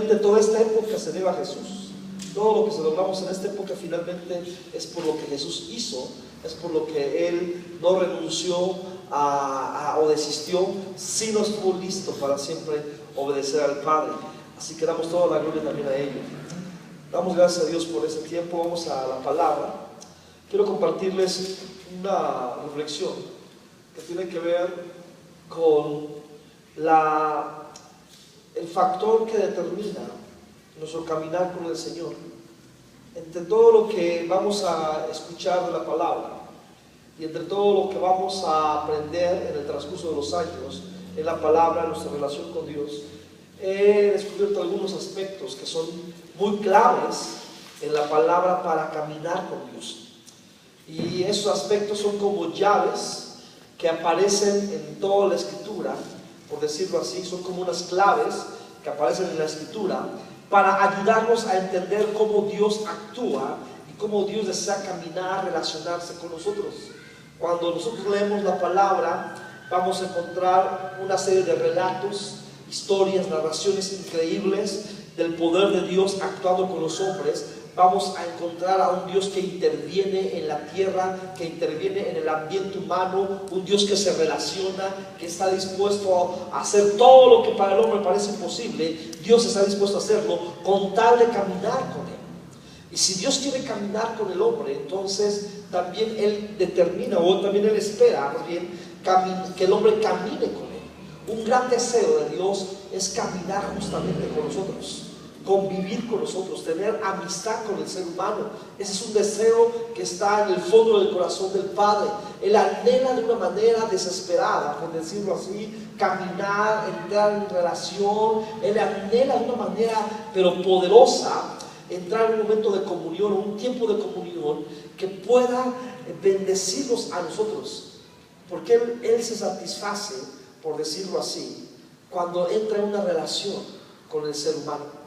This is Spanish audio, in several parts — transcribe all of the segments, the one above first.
Toda esta época se debe a Jesús. Todo lo que celebramos en esta época finalmente es por lo que Jesús hizo, es por lo que Él no renunció o desistió, sino estuvo listo para siempre obedecer al Padre. Así que damos toda la gloria también a ello. Damos gracias a Dios por ese tiempo. Vamos a la palabra. Quiero compartirles una reflexión que tiene que ver con el factor que determina nuestro caminar con el Señor. Entre todo lo que vamos a escuchar de la palabra y entre todo lo que vamos a aprender en el transcurso de los años en la palabra, en nuestra relación con Dios, he descubierto algunos aspectos que son muy claves en la palabra para caminar con Dios. Y esos aspectos son como llaves que aparecen en toda la Escritura, por decirlo así, son como unas claves que aparecen en la Escritura para ayudarnos a entender cómo Dios actúa y cómo Dios desea caminar, relacionarse con nosotros. Cuando nosotros leemos la palabra, vamos a encontrar una serie de relatos, historias, narraciones increíbles del poder de Dios actuando con los hombres. Vamos a encontrar a un Dios que interviene en la tierra, que interviene en el ambiente humano, un Dios que se relaciona, que está dispuesto a hacer todo lo que para el hombre parece imposible. Dios está dispuesto a hacerlo con tal de caminar con Él. Y si Dios quiere caminar con el hombre, entonces también Él determina, o también Él espera, más bien, que el hombre camine con Él. Un gran deseo de Dios es caminar justamente con nosotros, convivir con nosotros, tener amistad con el ser humano. Ese es un deseo que está en el fondo del corazón del Padre. Él anhela de una manera desesperada, por decirlo así, caminar, entrar en relación. Él anhela de una manera pero poderosa entrar en un momento de comunión, un tiempo de comunión que pueda bendecirnos a nosotros, porque Él se satisface, por decirlo así, cuando entra en una relación con el ser humano.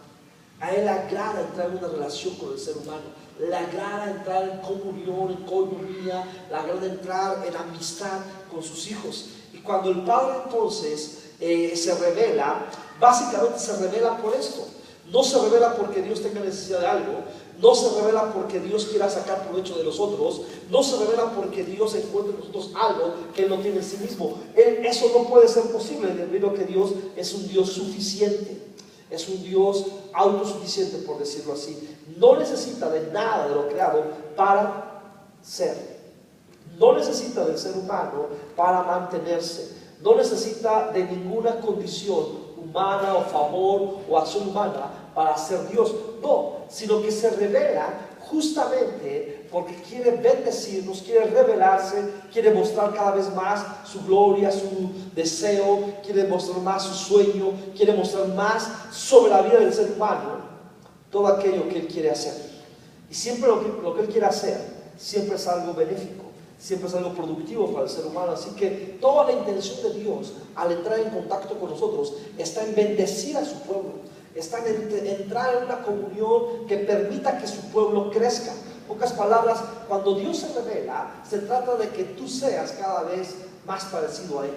A Él le agrada entrar en una relación con el ser humano, le agrada entrar en comunión, en coinonía, le agrada entrar en amistad con sus hijos. Y cuando el Padre entonces se revela, básicamente se revela por esto. No se revela porque Dios tenga necesidad de algo, no se revela porque Dios quiera sacar provecho de nosotros, no se revela porque Dios encuentre en nosotros algo que Él no tiene en sí mismo. Eso no puede ser posible debido a que Dios es un Dios suficiente. Es un Dios autosuficiente, por decirlo así. No necesita de nada de lo creado para ser. No necesita del ser humano para mantenerse. No necesita de ninguna condición humana o favor o acción humana para ser Dios. No, sino que se revela justamente porque quiere bendecirnos, quiere revelarse, quiere mostrar cada vez más su gloria, su deseo, quiere mostrar más su sueño, quiere mostrar más sobre la vida del ser humano, todo aquello que Él quiere hacer. Y siempre lo que Él quiere hacer, siempre es algo benéfico, siempre es algo productivo para el ser humano. Así que toda la intención de Dios al entrar en contacto con nosotros está en bendecir a su pueblo, está en entrar en una comunión que permita que su pueblo crezca. En pocas palabras, cuando Dios se revela, se trata de que tú seas cada vez más parecido a Él,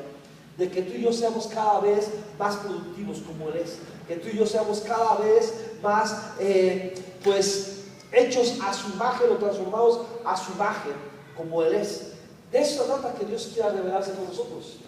de que tú y yo seamos cada vez más productivos como Él es, que tú y yo seamos cada vez más hechos a su imagen o transformados a su imagen como Él es. De eso se trata, que Dios quiera revelarse con nosotros.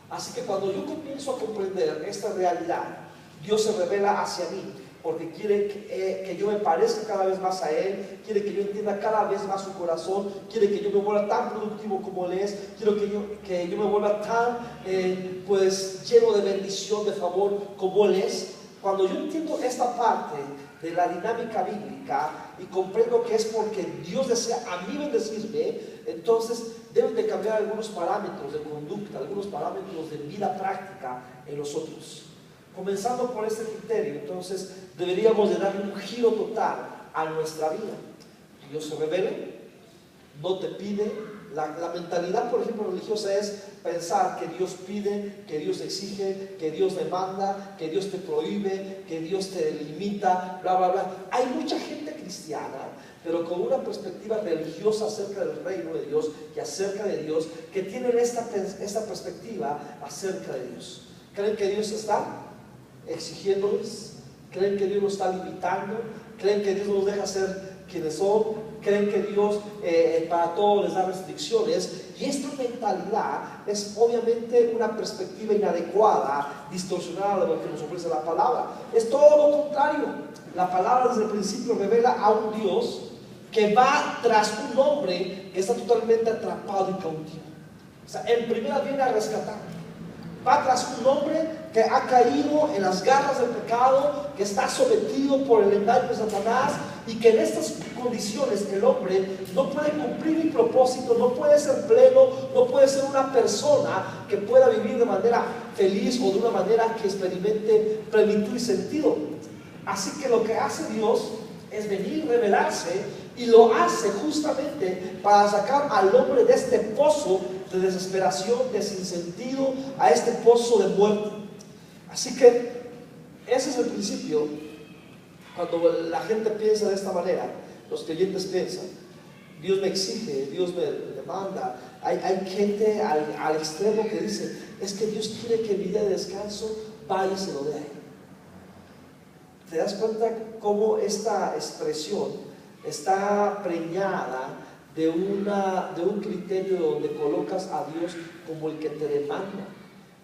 Así que cuando yo comienzo a comprender esta realidad, Dios se revela hacia mí porque quiere que yo me parezca cada vez más a Él, quiere que yo entienda cada vez más su corazón, quiere que yo me vuelva tan productivo como Él es, quiero que yo me vuelva tan lleno de bendición, de favor como Él es. Cuando yo entiendo esta parte de la dinámica bíblica y comprendo que es porque Dios desea a mí bendecirme, entonces deben de cambiar algunos parámetros de conducta, algunos parámetros de vida práctica en nosotros. Comenzando por este criterio, entonces deberíamos de darle un giro total a nuestra vida. Dios se revele, no te pide. La mentalidad, por ejemplo, religiosa es pensar que Dios pide, que Dios exige, que Dios demanda, que Dios te prohíbe, que Dios te limita, bla, bla, bla. Hay mucha gente cristiana, pero con una perspectiva religiosa acerca del reino de Dios y acerca de Dios, que tienen esta perspectiva acerca de Dios. ¿Creen que Dios está exigiéndoles? creen que Dios los está limitando, creen que Dios no los deja ser quienes son, creen que Dios para todo les da restricciones, y esta mentalidad es obviamente una perspectiva inadecuada, distorsionada de lo que nos ofrece la palabra. Es todo lo contrario. La palabra desde el principio revela a un Dios que va tras un hombre que está totalmente atrapado y cautivo. O sea, en primera viene a rescatar. Va tras un hombre que ha caído en las garras del pecado, que está sometido por el engaño de Satanás, y que en estas condiciones el hombre no puede cumplir mi propósito, no puede ser pleno, no puede ser una persona que pueda vivir de manera feliz o de una manera que experimente plenitud y sentido. Así que lo que hace Dios es venir, revelarse, y lo hace justamente para sacar al hombre de este pozo de desesperación, de sinsentido, a este pozo de muerte. Así que ese es el principio. Cuando la gente piensa de esta manera, los creyentes piensan, Dios me exige, Dios me demanda. Hay gente al extremo que dice, es que Dios quiere que mi día de descanso vaya y se lo dé a Él. ¿Te das cuenta cómo esta expresión está preñada de un criterio donde colocas a Dios como el que te demanda?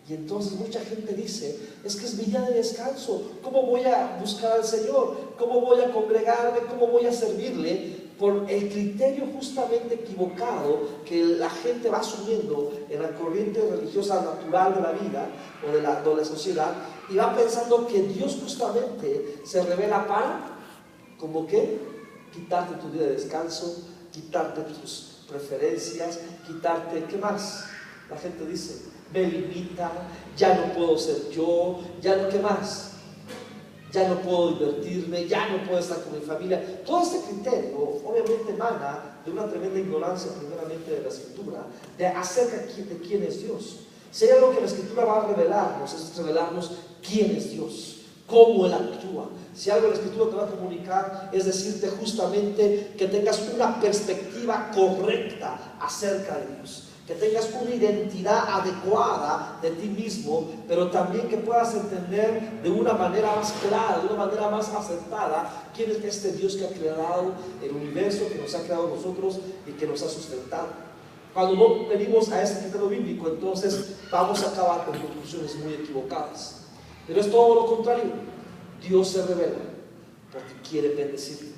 Y entonces mucha gente dice, es que es mi día de descanso, ¿cómo voy a buscar al Señor? ¿Cómo voy a congregarme? ¿Cómo voy a servirle? Por el criterio justamente equivocado que la gente va asumiendo en la corriente religiosa natural de la vida o de la sociedad, y va pensando que Dios justamente se revela para, ¿como qué? Quitarte tu día de descanso, quitarte tus preferencias, quitarte, ¿qué más? La gente dice, me limita, ya no puedo ser yo, ya no, ¿qué más? Ya no puedo divertirme, ya no puedo estar con mi familia. Todo este criterio obviamente emana de una tremenda ignorancia primeramente de la Escritura, de acerca de quién es Dios. Si hay algo que la Escritura va a revelarnos, es revelarnos quién es Dios, cómo Él actúa. Si algo la Escritura te va a comunicar, es decirte justamente que tengas una perspectiva correcta acerca de Dios, que tengas una identidad adecuada de ti mismo, pero también que puedas entender de una manera más clara, de una manera más acertada, quién es este Dios que ha creado el universo, que nos ha creado nosotros y que nos ha sustentado. Cuando no venimos a este criterio bíblico, entonces vamos a acabar con conclusiones muy equivocadas. Pero es todo lo contrario. Dios se revela porque quiere bendecirte.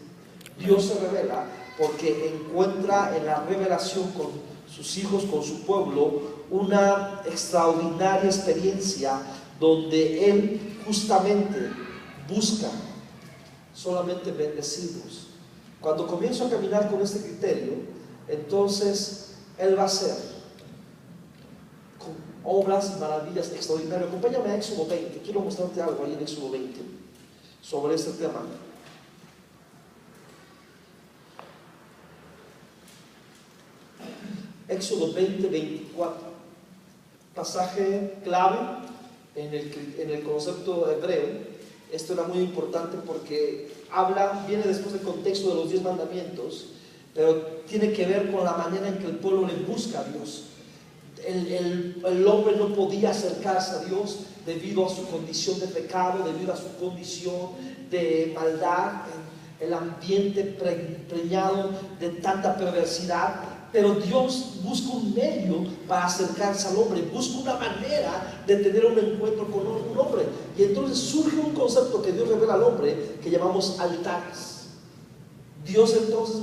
Dios se revela porque encuentra en la revelación con sus hijos, con su pueblo, una extraordinaria experiencia donde Él justamente busca solamente bendecirnos. Cuando comienzo a caminar con este criterio, entonces Él va a hacer con obras y maravillas extraordinarias. Acompáñame a Éxodo 20, quiero mostrarte algo ahí en Éxodo 20 sobre este tema. Éxodo 20, 24, pasaje clave en el concepto hebreo. Esto era muy importante porque viene después del contexto de los 10 mandamientos, pero tiene que ver con la manera en que el pueblo le busca a Dios. El hombre no podía acercarse a Dios debido a su condición de pecado, debido a su condición de maldad, el ambiente preñado de tanta perversidad. Pero Dios busca un medio para acercarse al hombre, busca una manera de tener un encuentro con un hombre. Y entonces surge un concepto que Dios revela al hombre que llamamos altares. Dios entonces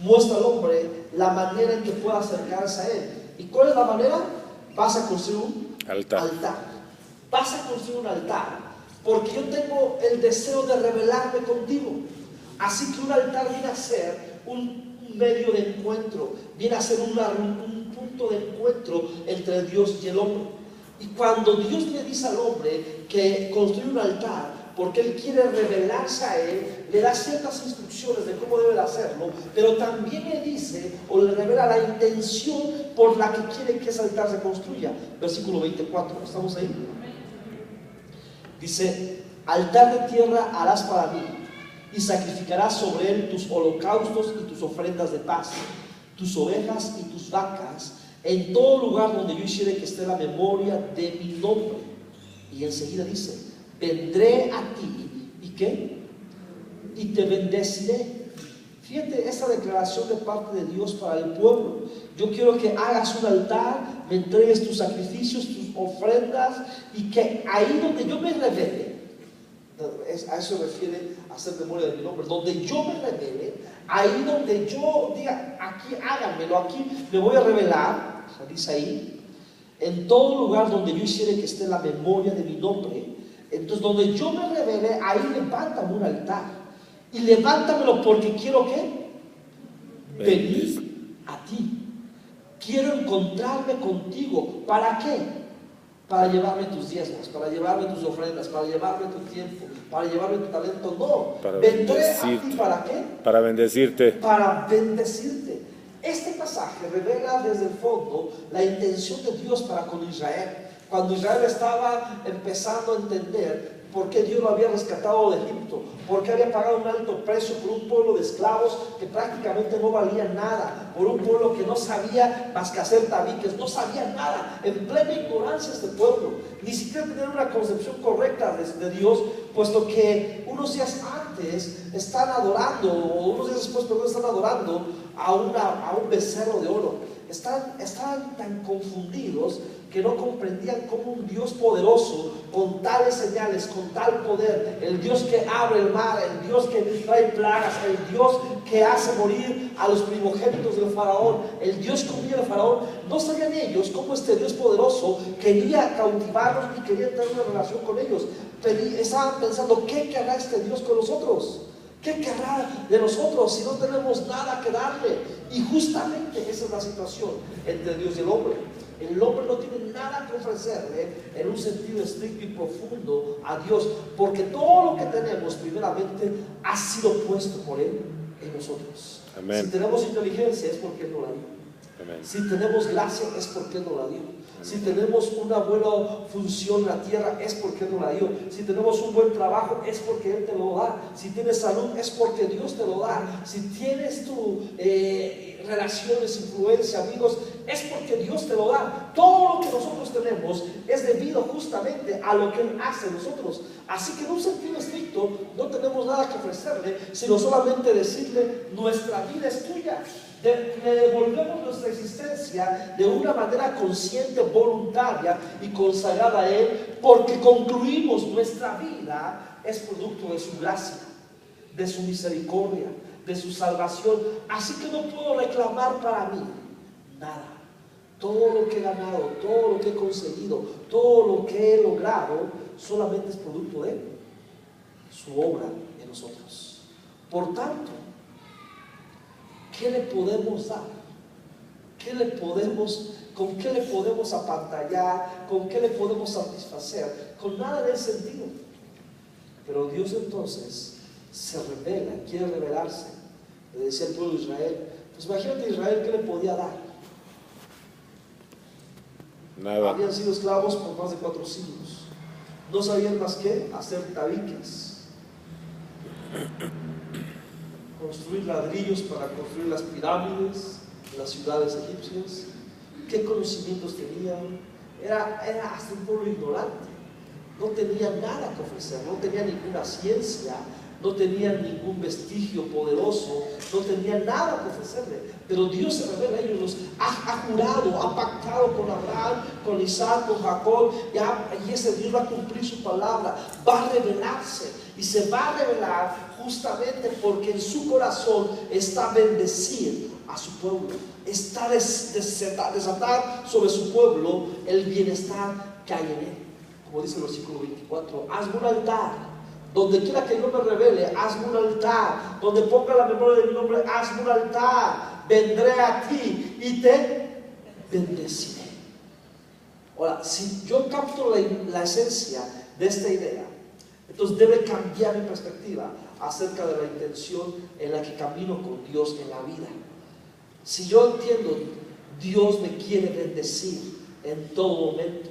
muestra al hombre la manera en que pueda acercarse a Él. ¿Y cuál es la manera? Vas a construir un altar. Vas a construir un altar porque yo tengo el deseo de revelarme contigo. Así que un altar viene a ser un medio de encuentro, viene a ser un punto de encuentro entre Dios y el hombre. Y cuando Dios le dice al hombre que construye un altar porque Él quiere revelarse a Él, le da ciertas instrucciones de cómo debe de hacerlo, pero también le dice o le revela la intención por la que quiere que ese altar se construya. Versículo 24, ¿estamos ahí? Dice, altar de tierra harás para mí, y sacrificarás sobre él tus holocaustos y tus ofrendas de paz, tus ovejas y tus vacas, en todo lugar donde yo hiciere que esté la memoria de mi nombre. Y enseguida dice, vendré a ti y qué? Y te bendeciré. Fíjate esta declaración de parte de Dios para el pueblo. Yo quiero que hagas un altar, me entregues tus sacrificios, tus ofrendas, y que ahí donde yo me revele, a eso refiere a hacer memoria de mi nombre, donde yo me revele, ahí donde yo diga, aquí háganmelo, aquí me voy a revelar, dice ahí, en todo lugar donde yo hiciera que esté la memoria de mi nombre. Entonces donde yo me revele, ahí levántame un altar, y levántamelo porque quiero que venir a ti. Quiero encontrarme contigo. ¿Para qué? Para llevarme tus diezmos, para llevarme tus ofrendas, para llevarme tu tiempo, para llevarme tu talento. No, para vendré a ti. ¿Para qué? Para bendecirte. Para bendecirte. Este pasaje revela desde el fondo la intención de Dios para con Israel. Cuando Israel estaba empezando a entender por qué Dios lo había rescatado de Egipto, por qué había pagado un alto precio por un pueblo de esclavos que prácticamente no valía nada, por un pueblo que no sabía más que hacer tabiques, no sabía nada, en plena ignorancia este pueblo, ni siquiera tener una concepción correcta de Dios, puesto que unos días antes están adorando, o unos días después, perdón, están adorando a un becerro de oro. Estaban tan confundidos que no comprendían cómo un Dios poderoso, con tales señales, con tal poder, el Dios que abre el mar, el Dios que trae plagas, el Dios que hace morir a los primogénitos del faraón, el Dios que humilla al faraón, no sabían ellos cómo este Dios poderoso quería cautivarlos y quería tener una relación con ellos. Estaban pensando, ¿qué querrá este Dios con nosotros? ¿Qué querrá de nosotros si no tenemos nada que darle? Y justamente esa es la situación entre Dios y el hombre. El hombre no tiene nada que ofrecerle en un sentido estricto y profundo a Dios, porque todo lo que tenemos primeramente ha sido puesto por Él en nosotros. Amén. Si tenemos inteligencia es porque Él nos la dio. Amén. Si tenemos gracia es porque Él nos la dio. Si tenemos una buena función en la tierra es porque Él nos la dio. Si tenemos un buen trabajo es porque Él te lo da. Si tienes salud es porque Dios te lo da. Si tienes tu relaciones, influencia, amigos, es porque Dios te lo da. Todo lo que nosotros tenemos es debido justamente a lo que Él hace en nosotros. Así que en un sentido estricto no tenemos nada que ofrecerle, sino solamente decirle, nuestra vida es tuya. Le devolvemos nuestra existencia de una manera consciente, voluntaria y consagrada a Él, porque concluimos nuestra vida es producto de su gracia, de su misericordia, de su salvación. Así que no puedo reclamar para mí nada. Todo lo que he ganado, todo lo que he conseguido, todo lo que he logrado, solamente es producto de su obra en nosotros. Por tanto, ¿qué le podemos dar? ¿Con qué le podemos apantallar? ¿Con qué le podemos satisfacer? Con nada de ese sentido. Pero Dios entonces se revela, quiere revelarse. Le decía el pueblo de Israel, pues imagínate Israel, ¿qué le podía dar? Nada. Habían sido esclavos por más de 4 siglos. No sabían más que hacer tabiques, construir ladrillos para construir las pirámides, las ciudades egipcias. ¿Qué conocimientos tenían? Era hasta un pueblo ignorante. No tenía nada que ofrecer, no tenía ninguna ciencia, no tenían ningún vestigio poderoso, no tenían nada que ofrecerle. Pero Dios se revela a ellos, ha jurado, ha pactado con Abraham, con Isaac, con Jacob, y ese Dios va a cumplir su palabra, va a revelarse, y se va a revelar justamente porque en su corazón está bendecir a su pueblo, está desatar sobre su pueblo el bienestar que hay en él. Como dice el versículo 24, hazme un altar. Donde quiera que yo me revele, hazme un altar. Donde ponga la memoria de mi nombre, hazme un altar. Vendré a ti y te bendeciré. Ahora, si yo capto la esencia de esta idea, entonces debe cambiar mi perspectiva acerca de la intención en la que camino con Dios en la vida. Si yo entiendo, Dios me quiere bendecir en todo momento.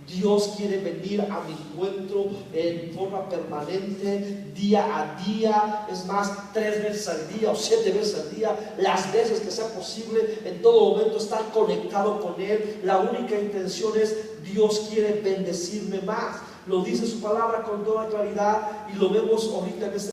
Dios quiere venir a mi encuentro en forma permanente, día a día, es más, 3 veces al día o 7 veces al día, las veces que sea posible, en todo momento estar conectado con Él. La única intención es, Dios quiere bendecirme más. Lo dice su palabra con toda claridad y lo vemos ahorita en este